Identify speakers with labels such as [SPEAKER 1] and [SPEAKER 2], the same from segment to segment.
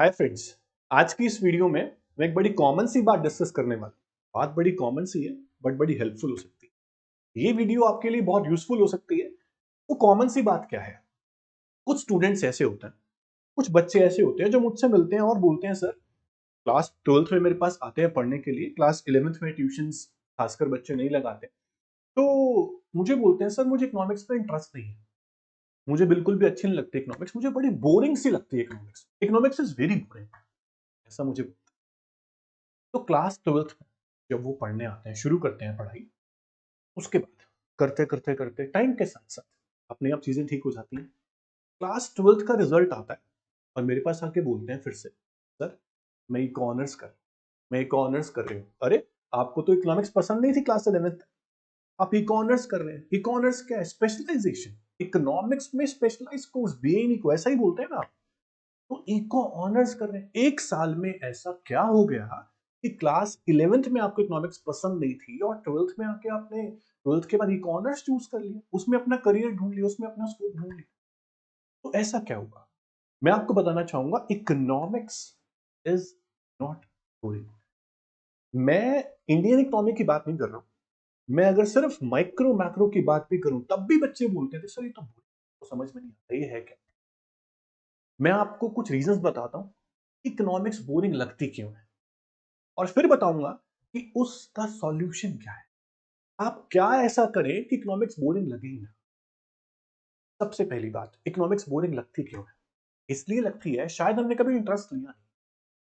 [SPEAKER 1] Hi friends. आज की इस वीडियो में मैं एक बड़ी कॉमन सी बात डिस्कस करने वाला हूं। बात बड़ी कॉमन सी है बट बड़ी हेल्पफुल हो सकती है। ये वीडियो आपके लिए बहुत यूजफुल हो सकती है। वो कॉमन सी बात क्या है? कुछ स्टूडेंट्स ऐसे होते हैं, कुछ बच्चे ऐसे होते हैं जो मुझसे मिलते हैं और बोलते हैं, सर क्लास 12th में मेरे पास आते हैं पढ़ने के लिए, क्लास 11th में ट्यूशंस खासकर बच्चे नहीं लगाते, तो मुझे बोलते हैं सर मुझे इकोनॉमिक्स में इंटरेस्ट नहीं है, मुझे बिल्कुल भी अच्छी नहीं लगती इकोनॉमिक्स, मुझे बड़ी बोरिंग सी लगती है economics, economics is very boring. ऐसा मुझे। तो क्लास 12th में जब वो पढ़ने आते हैं, शुरू करते हैं पढ़ाई, उसके बाद करते करते करते टाइम के साथ साथ अपने आप चीजें ठीक हो जाती हैं। क्लास 12th का रिजल्ट आता है और मेरे पास आके बोलते हैं फिर से, सर मैं इको ऑनर्स कर मैं इको ऑनर्स कर रही हूँ। अरे आपको तो इकोनॉमिक्स पसंद नहीं थी क्लास 11th, आप इको ऑनर्स कर रहे हैं। इको ऑनर्स क्या है? स्पेशलाइजेशन। इकोनॉमिक्स में स्पेशलाइज कोर्स, बीए नहीं को ऐसा ही बोलते हैं ना। तो इको ऑनर्स कर रहे हैं। एक साल में ऐसा क्या हो गया कि क्लास 11th में आपको इकोनॉमिक्स पसंद नहीं थी और 12th में आके आपने 12th के बाद इको ऑनर्स चूज कर लिया, उसमें अपना करियर ढूंढ लिया, उसमें अपना स्कोप ढूंढ लिया। तो ऐसा क्या हुआ? मैं आपको बताना चाहूंगा, इकोनॉमिक्स इज नॉट बोरिंग। मैं इंडियन इकोनॉमी की बात नहीं कर रहा हूं, मैं अगर सिर्फ माइक्रो मैक्रो की बात भी करूं तब भी बच्चे बोलते थे सर ये तो बोरिंग, तो समझ में नहीं आता ये है क्या। मैं आपको कुछ रीजंस बताता हूं, इकोनॉमिक्स बोरिंग लगती क्यों है, और फिर बताऊंगा कि उसका सॉल्यूशन क्या है। आप क्या ऐसा करें कि इकोनॉमिक्स बोरिंग लगे ही ना। सबसे पहली बात, इकोनॉमिक्स बोरिंग लगती क्यों है? इसलिए लगती है शायद हमने कभी इंटरेस्ट लिया नहीं,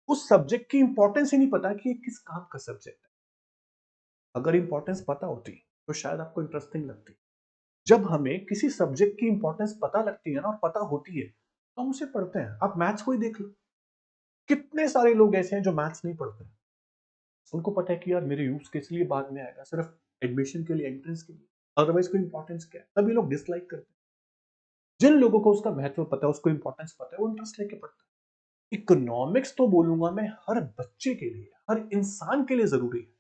[SPEAKER 1] उस सब्जेक्ट की इंपॉर्टेंस ही नहीं पता कि ये किस काम का सब्जेक्ट है। अगर इंपॉर्टेंस पता होती तो शायद आपको इंटरेस्टिंग लगती। जब हमें किसी सब्जेक्ट की इंपॉर्टेंस पता लगती है ना और पता होती है तो हम उसे पढ़ते हैं। आप मैथ्स को ही देख लो, कितने सारे लोग ऐसे हैं जो मैथ्स नहीं पढ़ते। उनको पता है कि यार मेरे यूज किस लिए बाद में आएगा, सिर्फ एडमिशन के लिए, एंट्रेंस के लिए, अदरवाइज कोई इंपॉर्टेंस क्या है। तभी लोग डिसलाइक करते हैं। जिन लोगों को उसका महत्व पता है, उसको इंपॉर्टेंस पता है, वो इंटरेस्ट लेके पढ़ता है। इकोनॉमिक्स तो बोलूंगा मैं हर बच्चे के लिए, हर इंसान के लिए जरूरी है।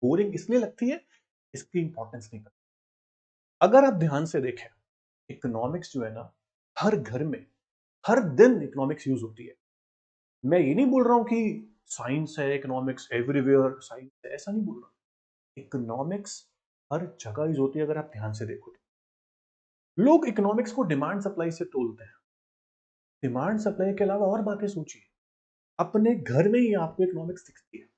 [SPEAKER 1] बोरिंग इसलिए लगती है, इसकी इंपॉर्टेंस नहीं पता। अगर आप ध्यान से देखें, इकोनॉमिक्स जो है ना, हर घर में हर दिन इकोनॉमिक्स यूज होती है। मैं ये नहीं बोल रहा हूं कि साइंस है इकोनॉमिक्स एवरीवेयर, साइंस है, ऐसा नहीं बोल रहा। इकोनॉमिक्स हर जगह यूज होती है। अगर आप ध्यान से देखो तो लोग इकोनॉमिक्स को डिमांड सप्लाई से तोलते हैं। डिमांड सप्लाई के अलावा और बातें सोचिए। अपने घर में ही आपको इकोनॉमिक्स दिखती है,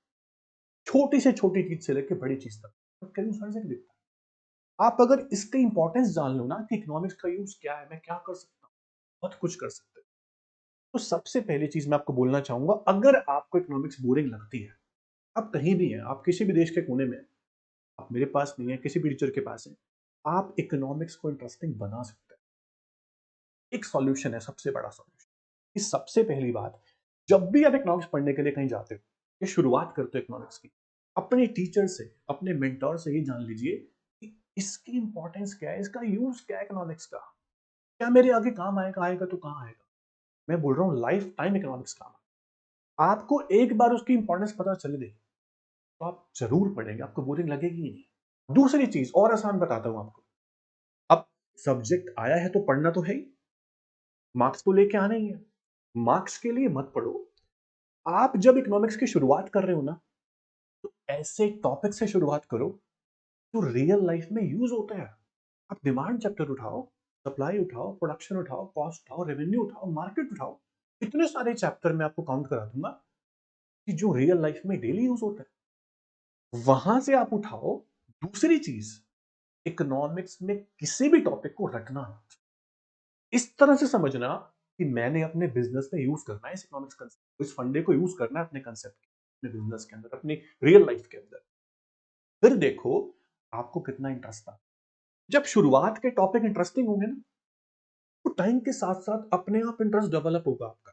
[SPEAKER 1] छोटी से छोटी चीज से लेकर बड़ी चीज तक, और कहीं हर जगह दिखता है। आप अगर इसका इंपॉर्टेंस जान लो ना कि इकोनॉमिक्स का यूज क्या है, मैं क्या कर सकता हूँ, बहुत कुछ कर सकते हैं। तो सबसे पहली चीज मैं आपको बोलना चाहूंगा, अगर आपको इकोनॉमिक्स बोरिंग लगती है, आप कहीं भी हैं, आप किसी भी देश के कोने में हैं, आप मेरे पास नहीं है, किसी भी टीचर के पास है, आप इकोनॉमिक्स को इंटरेस्टिंग बना सकते हैं। एक सॉल्यूशन है, सबसे बड़ा सॉल्यूशन। इस सबसे पहली बात, जब भी आप इकोनॉमिक्स पढ़ने के लिए कहीं जाते हो या शुरुआत करते हो इकोनॉमिक्स की, अपने टीचर से, अपने मेंटोर से ये जान लीजिए कि इसकी इंपॉर्टेंस क्या है, इसका यूज क्या है इकोनॉमिक्स का, क्या मेरे आगे काम आएगा, आएगा तो कहाँ आएगा। मैं बोल रहा हूँ लाइफ टाइम इकोनॉमिक्स काम आएगा। आपको एक बार उसकी इंपॉर्टेंस पता चल गई तो आप जरूर पढ़ेंगे, आपको बोरिंग लगेगी ही नहीं। दूसरी चीज और आसान बताता हूं आपको। अब सब्जेक्ट आया है तो पढ़ना तो है ही, मार्क्स तो लेके आने ही है। मार्क्स के लिए मत पढ़ो। आप जब इकोनॉमिक्स की शुरुआत कर रहे हो ना, तो ऐसे टॉपिक से शुरुआत करो जो रियल लाइफ में यूज होते हैं। आप डिमांड चैप्टर उठाओ, सप्लाई उठाओ, प्रोडक्शन उठाओ, कॉस्ट उठाओ, रेवेन्यू उठाओ, मार्केट उठाओ। इतने सारे चैप्टर मैं आपको काउंट करा दूंगा कि जो रियल लाइफ में डेली यूज होते हैं, वहां से आप उठाओ। दूसरी चीज, इकोनॉमिक्स में किसी भी टॉपिक को रटना इस तरह से समझना कि मैंने अपने बिजनेस में यूज करना है इस इकोनॉमिक्स कंसेप्ट, इस फंडे को यूज करना है अपने कंसेप्ट, अपने बिजनेस के अंदर, अपनी रियल लाइफ के अंदर। फिर देखो आपको कितना इंटरेस्ट आता। जब शुरुआत के टॉपिक इंटरेस्टिंग होंगे ना, तो टाइम के साथ साथ अपने आप इंटरेस्ट डेवलप होगा आपका।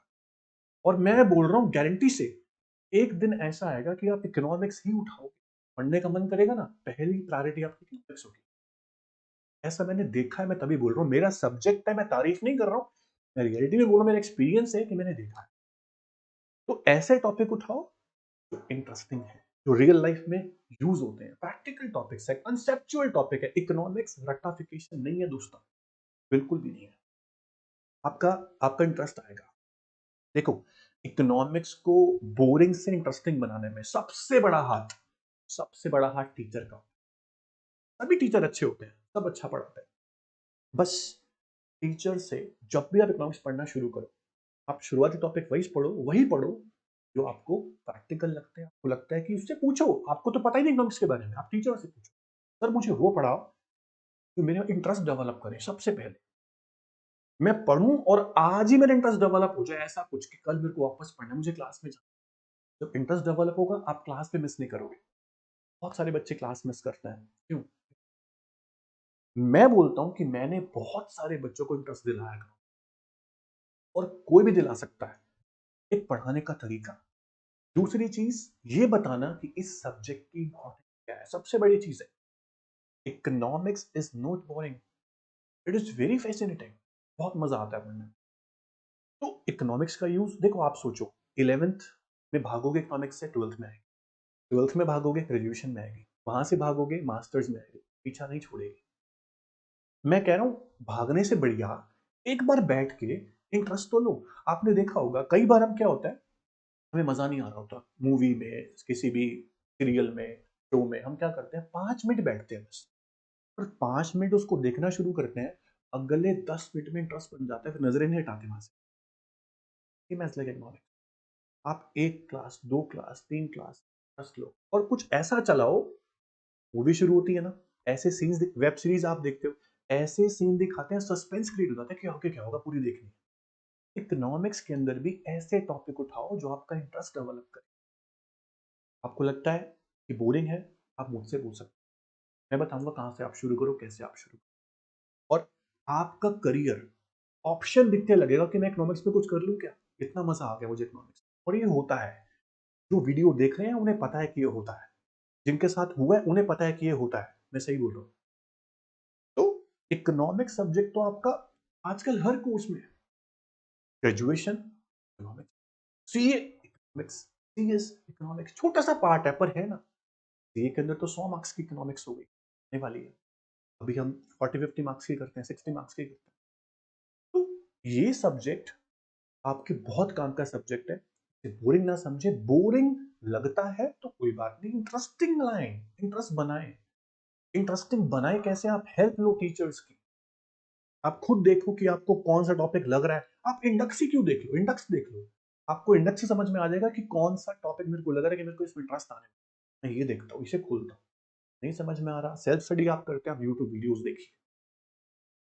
[SPEAKER 1] और मैं बोल रहा हूं गारंटी से, एक दिन ऐसा आएगा कि आप इकोनॉमिक्स ही उठाओगे, पढ़ने का मन करेगा ना, पहली प्रायोरिटी आपकी इकोनॉमिक्स होगी। ऐसा मैंने देखा है, मैं तभी बोल रहा हूँ, मेरा सब्जेक्ट है, मैं तारीफ नहीं कर रहा हूँ, मैं रियलिटी में बोल रहा हूँ, मेरा एक्सपीरियंस है कि मैंने देखा है। तो ऐसे टॉपिक उठाओ जो इंटरेस्टिंग है, जो रियल लाइफ में यूज होते हैं, प्रैक्टिकल टॉपिक्स है, कंसेप्चुअल टॉपिक है। इकोनॉमिक्स रट्टाफिकेशन नहीं है दोस्तों, बिल्कुल भी नहीं है। आपका आपका इंटरेस्ट आएगा। देखो, इकोनॉमिक्स को बोरिंग से इंटरेस्टिंग बनाने में सबसे बड़ा हाथ टीचर का। सभी टीचर अच्छे होते हैं, सब अच्छा पढ़ाते हैं, बस टीचर से जब भी आप इकोनॉमिक्स पढ़ना शुरू करो, आप शुरुआती टॉपिक वही पढ़ो जो आपको प्रैक्टिकल लगते हैं, आपको लगता है कि उससे पूछो। आपको तो पता ही नहीं इकोनॉमिक्स के बारे में, आप टीचर से पूछो, सर मुझे वो पढ़ाओ जो मेरे इंटरेस्ट डेवलप करे। सबसे पहले मैं पढ़ूं और आज ही मेरा इंटरेस्ट डेवलप हो जाए, ऐसा कुछ कि कल मेरे को वापस पढ़ना है, मुझे क्लास में जाना। जब इंटरेस्ट डेवलप होगा, आप क्लास में मिस नहीं करोगे। बहुत सारे बच्चे क्लास मिस करते हैं, क्यों? मैं बोलता हूं कि मैंने बहुत सारे बच्चों को इंटरेस्ट दिलाया, और कोई भी दिला सकता है, एक पढ़ाने का तरीका। दूसरी चीज ये बताना कि इस सब्जेक्ट की इंपॉर्टेंस क्या है, सबसे बड़ी चीज है। Economics is not boring, it is very fascinating, बहुत मजा आता है पढ़ने में। तो इकोनॉमिक्स का यूज देखो, आप सोचो 11th में भागोगे इकोनॉमिक्स से, 12th में आएगी, 12th में भागोगे ग्रेजुएशन में आएगी, वहां से भागोगे मास्टर्स में आएगी, पीछा नहीं छोड़ेगी। मैं कह रहा हूं भागने से बढ़िया एक बार बैठ के इंटरेस्ट तो लो। आपने देखा होगा कई बार हम क्या होता है, हमें मजा नहीं आ रहा होता मूवी में, किसी भी सीरियल में, शो में, हम क्या करते हैं 5 मिनट बैठते हैं बस, और 5 मिनट उसको देखना शुरू करते हैं। अगले 10 मिनट में इंटरेस्ट बन जाता है, फिर नजरें नहीं हटाते वहां से। मैथ्स लाइक इकोनॉमिक्स, आप 1 क्लास 2 क्लास 3 क्लास 10 लो, और कुछ ऐसा चलाओ। मूवी शुरू होती है ना, ऐसे सीन्स, वेब सीरीज आप देखते हो, ऐसे सीन दिखाते हैं, सस्पेंस क्रिएट हो जाता है कि आगे क्या होगा, पूरी देखनी है। इकोनॉमिक्स के अंदर भी ऐसे टॉपिक उठाओ जो आपका इंटरेस्ट डेवलप करे। आपको लगता है कि बोरिंग है, आप मुझसे पूछ सकते हैं, मैं बताऊंगा कहां से आप शुरू करो, कैसे आप शुरू करो। और आपका करियर ऑप्शन दिखने लगेगा कि मैं इकोनॉमिक्स में कुछ कर लूं क्या, इतना मजा आ गया मुझे इकोनॉमिक्स। और ये होता है, जो वीडियो देख रहे हैं उन्हें पता है कि ये होता है, जिनके साथ हुआ है उन्हें पता है कि ये होता है, मैं सही बोल रहा हूँ। तो इकोनॉमिक्स सब्जेक्ट तो आपका आजकल हर कोर्स में है। Graduation economics, CA economics, CS economics, छोटा सा पार्ट है पर है ना। सीए के अंदर तो 100 मार्क्स की इकोनॉमिक्स हो गई, होने वाली है। अभी हम 40-50 मार्क्स की करते हैं, 60 मार्क्स की करते हैं। तो ये सब्जेक्ट आपके बहुत काम का सब्जेक्ट है। बोरिंग ना समझे, बोरिंग लगता है तो कोई बात नहीं, इंटरेस्टिंग लाएं, इंटरेस्ट बनाएं। इंटरेस्टिंग बनाए कैसे, आप हेल्प लो टीचर्स की। आप खुद देखो कि आपको कौन सा टॉपिक लग रहा है, आप इंडेक्स ही क्यों देख लो, इंडेक्स देख लो। आपको इंडेक्स से समझ में आ जाएगा कि कौन सा टॉपिक मेरे को लग रहा है कि मेरे को इसमें इंटरेस्ट आने, मैं ये देखता हूँ, इसे खोलता हूँ। नहीं समझ में आ रहा, सेल्फ स्टडी आप करते हैं, आप यूट्यूब वीडियोस देखिए,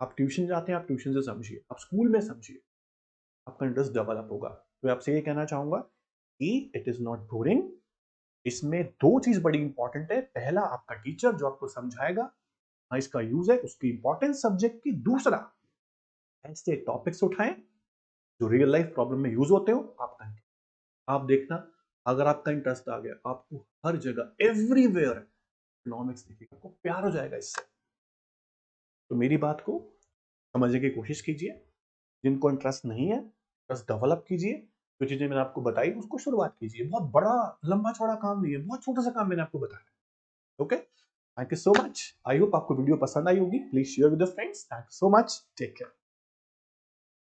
[SPEAKER 1] आप ट्यूशन जाते हैं, आप ट्यूशन से समझिए, आप स्कूल में समझिए, आपका इंटरेस्ट डेवलप होगा। तो मैं आपसे ये कहना चाहूंगा कि इट इज नॉट बोरिंग। इसमें दो चीज बड़ी इंपॉर्टेंट है, पहला आपका टीचर जो आपको समझाएगा, हाँ इसका यूज है, उसकी इंपॉर्टेंस सब्जेक्ट की। दूसरा, ऐसे टॉपिक्स उठाएं जो रियल लाइफ प्रॉब्लम में यूज होते हो। आप देखना, अगर आपका इंटरेस्ट आ गया, आपको हर जगह एवरीवेयर इकोनॉमिक्स दिखेगा, आपको प्यार हो जाएगा इससे। तो मेरी बात को समझने की कोशिश कीजिए। जिनको इंटरेस्ट नहीं है, इंटरेस्ट डेवलप कीजिए। जो चीजें मैंने आपको बताई उसको शुरुआत कीजिए। बहुत बड़ा लंबा चौड़ा काम नहीं है, बहुत छोटा सा काम मैंने आपको बताया। Okay, thank you so much. I hope आपको वीडियो पसंद आई होगी। Please share with your friends. Thank you so much, take care.